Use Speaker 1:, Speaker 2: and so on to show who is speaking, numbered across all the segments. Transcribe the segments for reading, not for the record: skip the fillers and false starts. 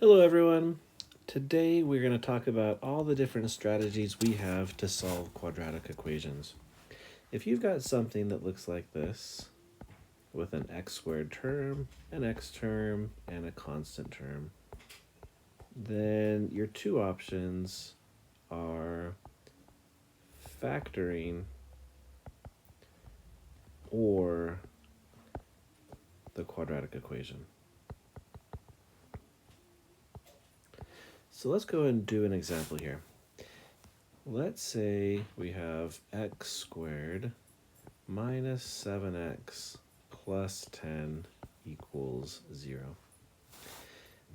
Speaker 1: Hello everyone. Today we're going to talk about all the different strategies we have to solve quadratic equations. If you've got something that looks like this, with an x squared term, an x term, and a constant term, then your two options are factoring or the quadratic equation. So let's go and do an example here. Let's say we have x squared minus 7x plus 10 equals 0.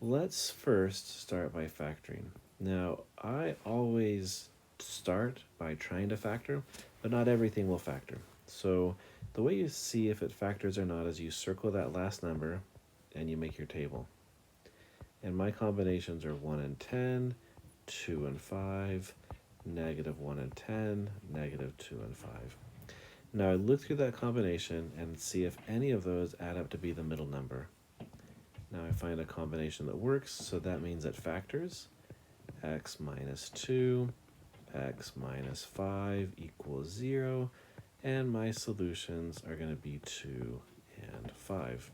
Speaker 1: Let's first start by factoring. Now, I always start by trying to factor, but not everything will factor. So the way you see if it factors or not is you circle that last number and you make your table. And my combinations are 1 and 10, 2 and 5, negative 1 and 10, negative 2 and 5. Now I look through that combination and see if any of those add up to be the middle number. Now I find a combination that works, so that means it factors. X minus 2, x minus 5 equals 0, and my solutions are going to be 2 and 5.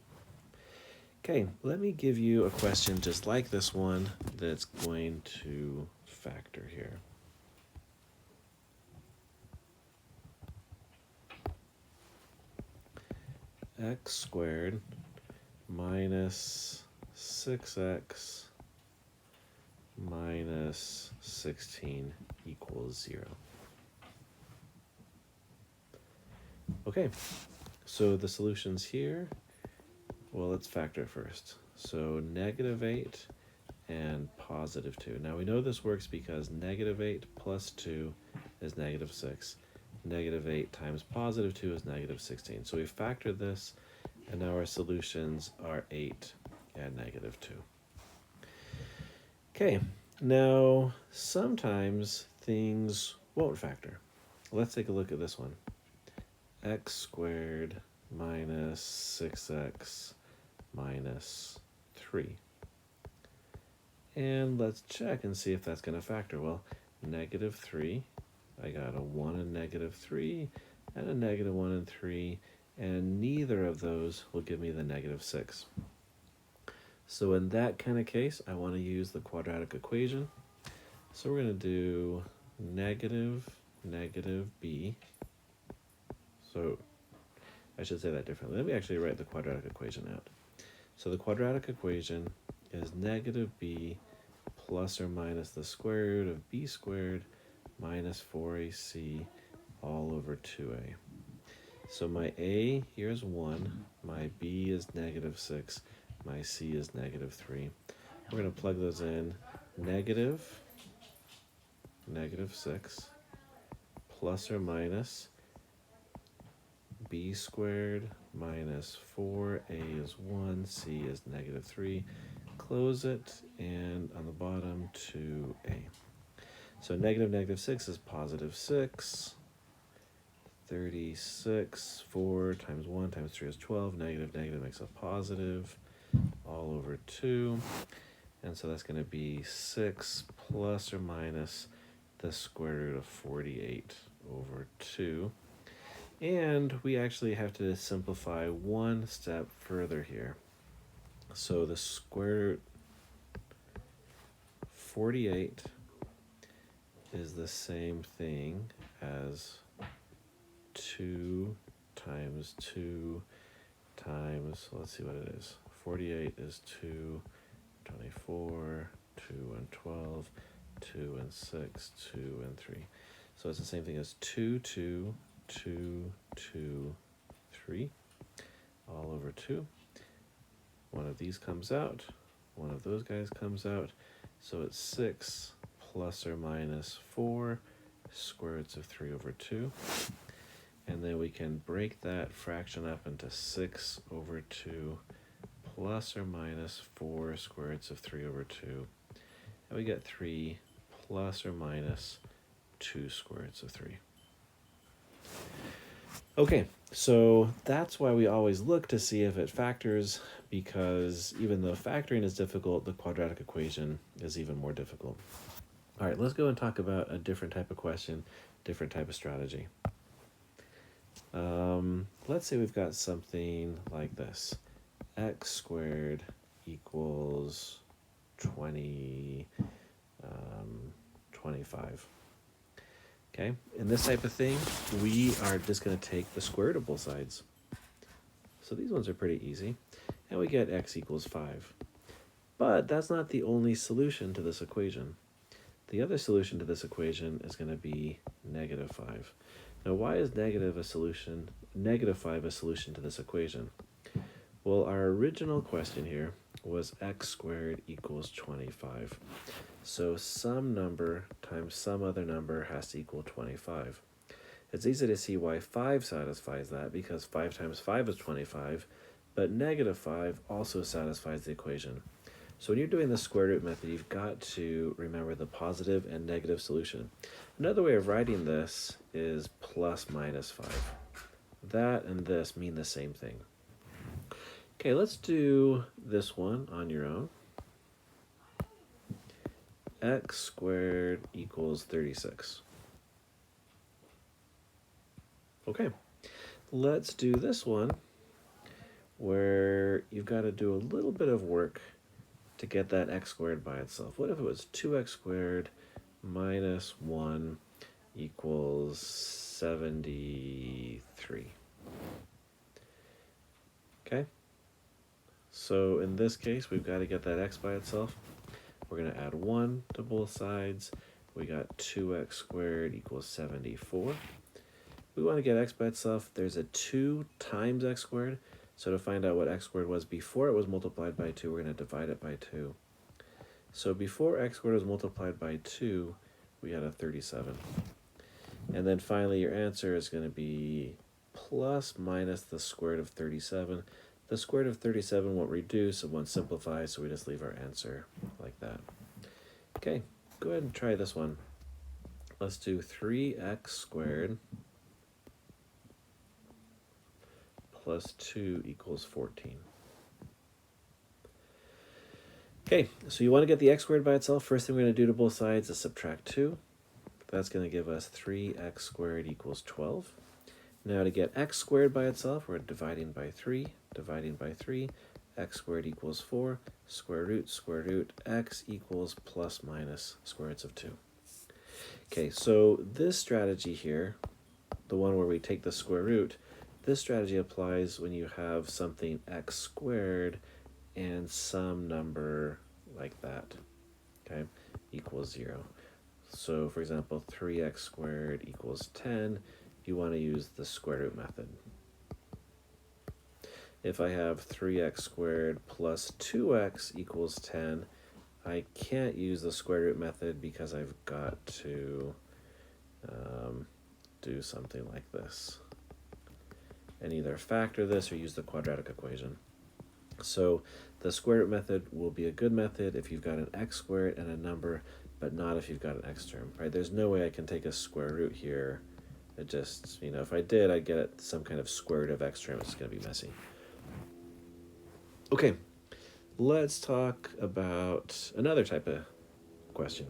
Speaker 1: Okay, let me give you a question just like this one that's going to factor here. X squared minus 6x minus 16 equals 0. Okay, so the solutions here, well, let's factor first. So negative 8 and positive 2. Now we know this works because negative 8 plus 2 is negative 6. Negative 8 times positive 2 is negative 16. So we factored this, and now our solutions are 8 and negative 2. Okay, now sometimes things won't factor. Let's take a look at this one. X squared minus 6x minus 3. And let's check and see if that's going to factor. Well, negative 3, I got a 1 and negative 3, and a negative 1 and 3, and neither of those will give me the negative 6. So in that kind of case, I want to use the quadratic equation. So we're going to do negative b. So I should say that differently. Let me actually write the quadratic equation out. So the quadratic equation is negative b plus or minus the square root of b squared minus 4ac all over 2a. So my a here is 1, my b is negative 6, my c is negative 3. We're going to plug those in. Negative 6 plus or minus b squared minus 4a is 1, c is negative 3. Close it, and on the bottom 2a. So negative 6 is positive 6. 36, 4 times 1 times 3 is 12. Negative makes a positive all over 2. And so that's going to be 6 plus or minus the square root of 48 over 2. And we actually have to simplify one step further here. So the square root 48 is the same thing as 2 times 2 times, let's see what it is. 48 is 2, 24, 2 and 12, 2 and 6, 2 and 3. So it's the same thing as 2, 2, 2, 2, 3, all over 2. One of these comes out, one of those guys comes out, so it's 6 plus or minus 4 square roots of 3 over 2. And then we can break that fraction up into 6 over 2 plus or minus 4 square roots of 3 over 2. And we get 3 plus or minus 2 square roots of 3. Okay, So that's why we always look to see if it factors, because even though factoring is difficult, the quadratic equation is even more difficult. All right, let's go and talk about a different type of question, different type of strategy. Let's say we've got something like this. X squared equals 25. Okay, in this type of thing, we are just going to take the square root of both sides. So these ones are pretty easy. And we get x equals 5. But that's not the only solution to this equation. The other solution to this equation is going to be negative 5. Now, why is negative 5 a solution to this equation? Well, our original question here was x squared equals 25. So some number times some other number has to equal 25. It's easy to see why 5 satisfies that, because 5 times 5 is 25, but negative 5 also satisfies the equation. So when you're doing the square root method, you've got to remember the positive and negative solution. Another way of writing this is plus minus 5. That and this mean the same thing. Okay, let's do this one on your own. X squared equals 36. Okay, let's do this one where you've got to do a little bit of work to get that x squared by itself. What if it was 2x squared minus 1 equals 73? Okay, so in this case, we've got to get that x by itself. We're going to add 1 to both sides. We got 2x squared equals 74. We want to get x by itself. There's a 2 times x squared. So to find out what x squared was before it was multiplied by 2, we're going to divide it by 2. So before x squared was multiplied by 2, we had a 37. And then finally, your answer is going to be plus minus the square root of 37. The square root of 37 won't reduce, it won't simplify, so we just leave our answer like that. Okay, go ahead and try this one. Let's do 3x squared plus 2 equals 14. Okay, so you want to get the x squared by itself. First thing we're going to do to both sides is subtract 2. That's going to give us 3x squared equals 12. Now to get x squared by itself, we're dividing by 3, x squared equals 4, square root, x equals plus minus square roots of 2. Okay, so this strategy here, the one where we take the square root, this strategy applies when you have something x squared and some number like that, okay, equals 0. So for example, 3x squared equals 10, you want to use the square root method. If I have 3x squared plus 2x equals 10, I can't use the square root method because I've got to do something like this and either factor this or use the quadratic equation. So the square root method will be a good method if you've got an x squared and a number, but not if you've got an x term, right? There's no way I can take a square root here. It just, if I did, I'd get some kind of square root of x term. It's going to be messy. Okay, let's talk about another type of question.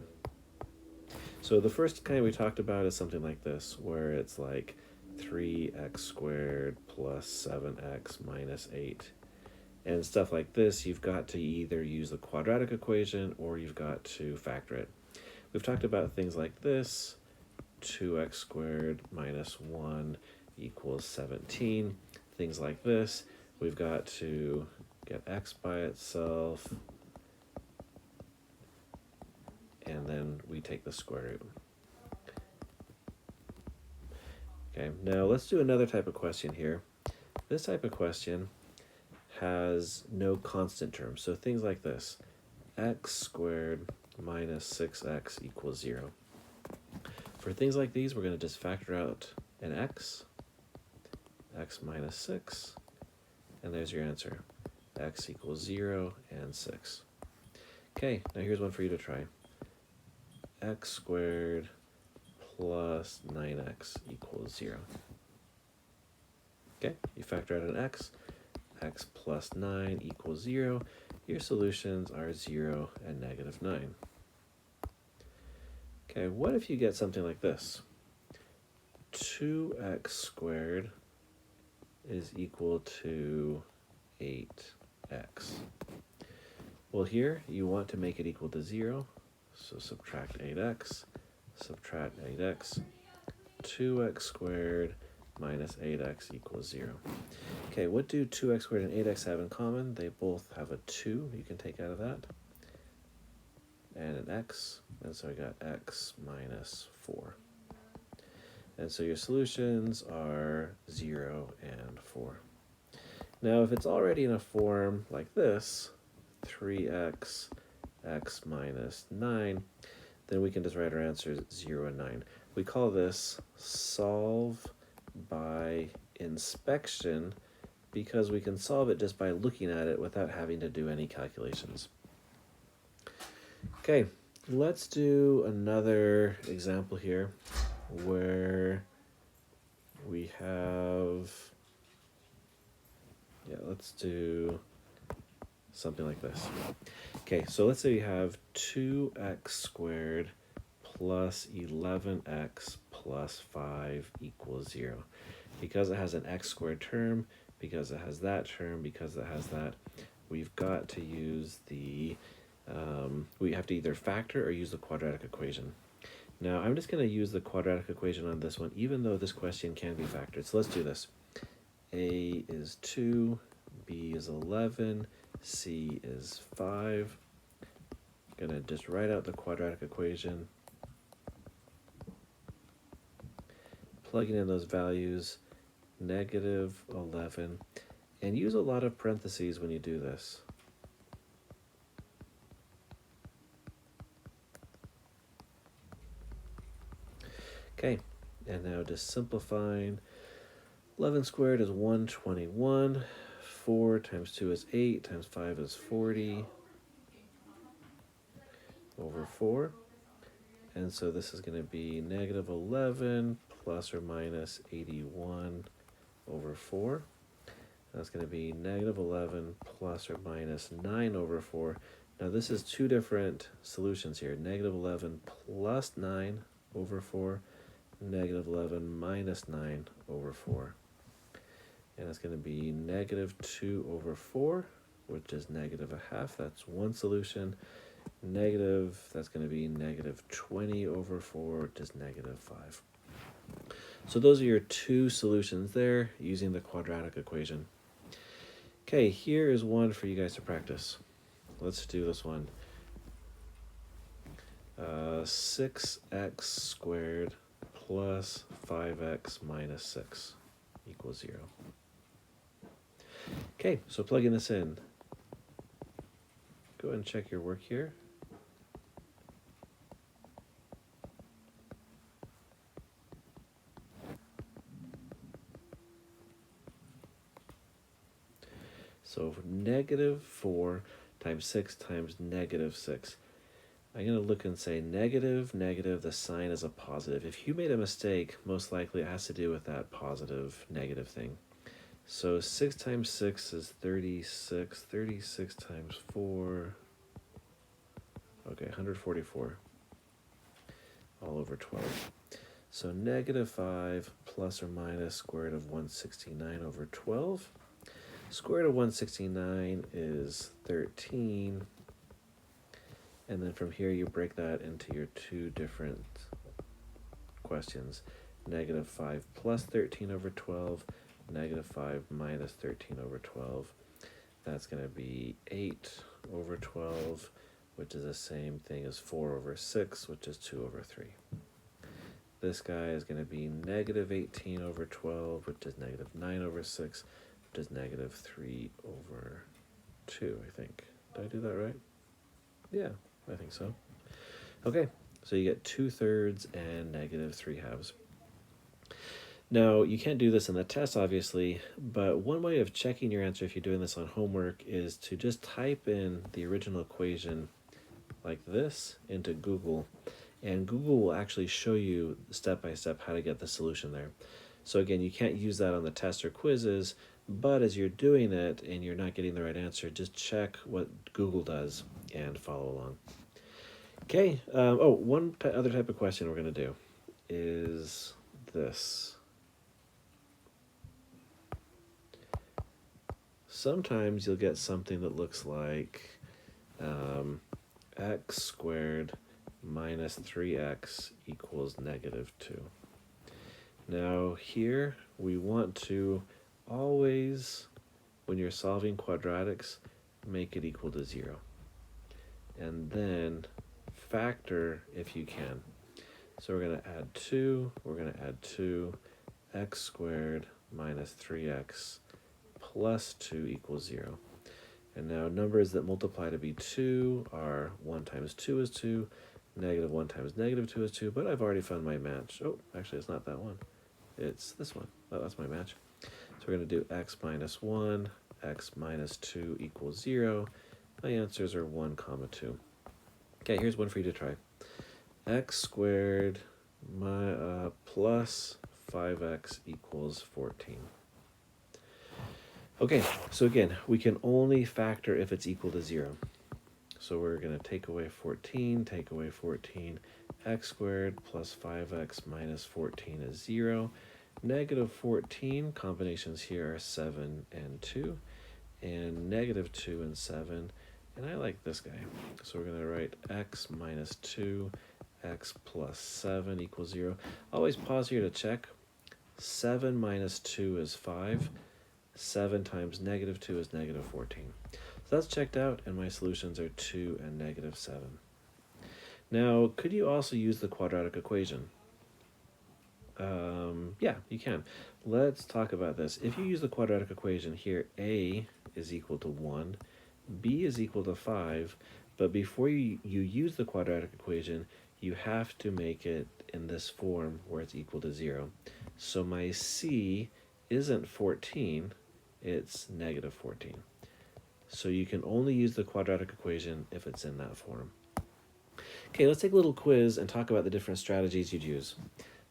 Speaker 1: So the first kind we talked about is something like this, where it's like 3x squared plus 7x minus 8. And stuff like this, you've got to either use the quadratic equation or you've got to factor it. We've talked about things like this, 2x squared minus 1 equals 17. Things like this, we've got to get x by itself, and then we take the square root. Okay, now let's do another type of question here. This type of question has no constant terms, so things like this, x squared minus 6x equals 0. For things like these, we're going to just factor out an x minus 6, and there's your answer, x equals 0 and 6. Okay, now here's one for you to try. X squared plus 9x equals 0. Okay, you factor out an x plus 9 equals 0. Your solutions are 0 and negative 9. Okay, what if you get something like this? 2x squared is equal to 8x. Well, here you want to make it equal to 0, so subtract 8x, subtract 8x, 2x squared minus 8x equals 0. Okay, what do 2x squared and 8x have in common? They both have a 2 you can take out of that, and an x, and so I got x minus 4. And so your solutions are 0 and 4. Now, if it's already in a form like this, 3x, x minus 9, then we can just write our answers 0 and 9. We call this solve by inspection because we can solve it just by looking at it without having to do any calculations. Okay, let's do another example here where we have, let's do something like this. Okay, so let's say we have 2x squared plus 11x plus 5 equals 0. Because it has an x squared term, because it has that term, because it has that, we've got to use the, we have to either factor or use the quadratic equation. Now, I'm just going to use the quadratic equation on this one, even though this question can be factored. So let's do this. A is 2, B is 11, C is 5. I'm going to just write out the quadratic equation. Plugging in those values, negative 11, and use a lot of parentheses when you do this. Okay, and now just simplifying. 11 squared is 121. 4 times 2 is 8, times 5 is 40 over 4. And so this is going to be negative 11 plus or minus 81 over 4. That's going to be negative 11 plus or minus 9 over 4. Now this is two different solutions here. Negative 11 plus 9 over 4. Negative 11 minus 9 over 4. And it's going to be negative 2 over 4, which is negative a half. That's one solution. Negative, that's going to be negative 20 over 4, which is negative 5. So those are your two solutions there using the quadratic equation. Okay, here is one for you guys to practice. Let's do this one. 6x squared plus 5x minus 6 equals 0. Okay, so plugging this in. Go ahead and check your work here. So negative 4 times 6 times negative 6. I'm going to look and say negative, negative, the sign is a positive. If you made a mistake, most likely it has to do with that positive, negative thing. So 6 times 6 is 36. 36 times 4, okay, 144, all over 12. So negative 5 plus or minus square root of 169 over 12. Square root of 169 is 13. And then from here you break that into your two different questions. Negative 5 plus 13 over 12, negative 5 minus 13 over 12. That's going to be 8 over 12, which is the same thing as 4 over 6, which is 2 over 3. This guy is going to be negative 18 over 12, which is negative 9 over 6, which is negative 3 over 2, I think. Did I do that right? Yeah, I think so. Okay, so you get 2/3 and negative 3/2. Now, you can't do this in the test, obviously, but one way of checking your answer if you're doing this on homework is to just type in the original equation like this into Google, and Google will actually show you step by step how to get the solution there. So again, you can't use that on the tests or quizzes, but as you're doing it and you're not getting the right answer, just check what Google does and follow along. Okay, one other type of question we're going to do is this. Sometimes you'll get something that looks like x squared minus 3x equals -2. Now here we want to always, when you're solving quadratics, make it equal to 0. And then factor if you can. So we're going to add 2, we're going to add 2, x squared minus 3x plus 2 equals 0. And now numbers that multiply to be 2 are 1 times 2 is 2, -1 times -2 is 2, but I've already found my match. Oh, actually it's not that one. It's this one. Oh, that's my match. So we're going to do x minus 1, x minus 2 equals 0. My answers are 1, 2. Okay, here's one for you to try. X squared plus 5x equals 14. Okay, so again, we can only factor if it's equal to 0. So we're going to take away 14, take away 14. X squared plus 5x minus 14 is 0. -14, combinations here are 7 and 2. And -2 and 7. And I like this guy. So we're going to write x minus 2, x plus 7 equals 0. Always pause here to check. 7 minus 2 is 5. 7 times -2 is -14. So that's checked out, and my solutions are 2 and -7. Now, could you also use the quadratic equation? Yeah, you can. Let's talk about this. If you use the quadratic equation here, a is equal to 1, b is equal to 5, but before you use the quadratic equation, you have to make it in this form where it's equal to 0. So my c isn't 14, it's -14. So you can only use the quadratic equation if it's in that form. Okay, let's take a little quiz and talk about the different strategies you'd use.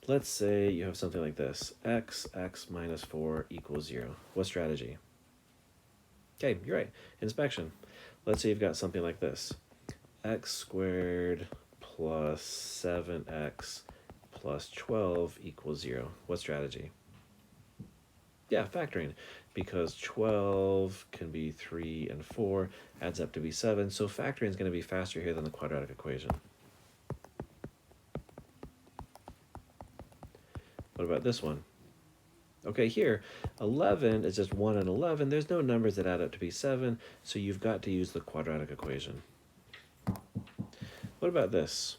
Speaker 1: Let's say you have something like this. X minus 4 equals 0. What strategy? Okay, you're right. Inspection. Let's say you've got something like this. X squared plus 7x plus 12 equals 0. What strategy? Yeah, factoring, because 12 can be 3 and 4, adds up to be 7, so factoring is going to be faster here than the quadratic equation. What about this one? Okay, here, 11 is just 1 and 11. There's no numbers that add up to be 7, so you've got to use the quadratic equation. What about this?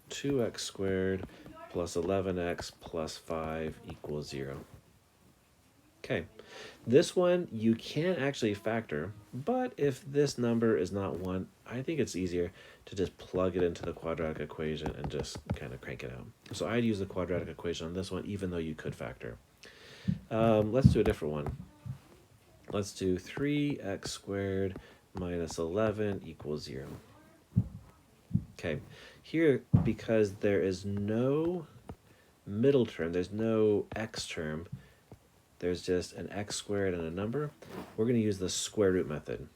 Speaker 1: 2x squared plus 11x plus 5 equals 0. Okay, this one you can actually factor, but if this number is not 1, I think it's easier to just plug it into the quadratic equation and just kind of crank it out. So I'd use the quadratic equation on this one, even though you could factor. Let's do a different one. Let's do 3x squared minus 11 equals 0. Okay, here, because there is no middle term, there's no x term, there's just an x squared and a number, we're going to use the square root method.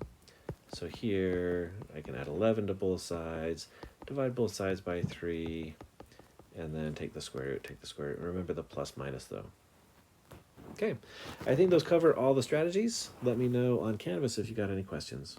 Speaker 1: So here, I can add 11 to both sides, divide both sides by 3, and then take the square root. Remember the plus minus, though. Okay, I think those cover all the strategies. Let me know on Canvas if you got any questions.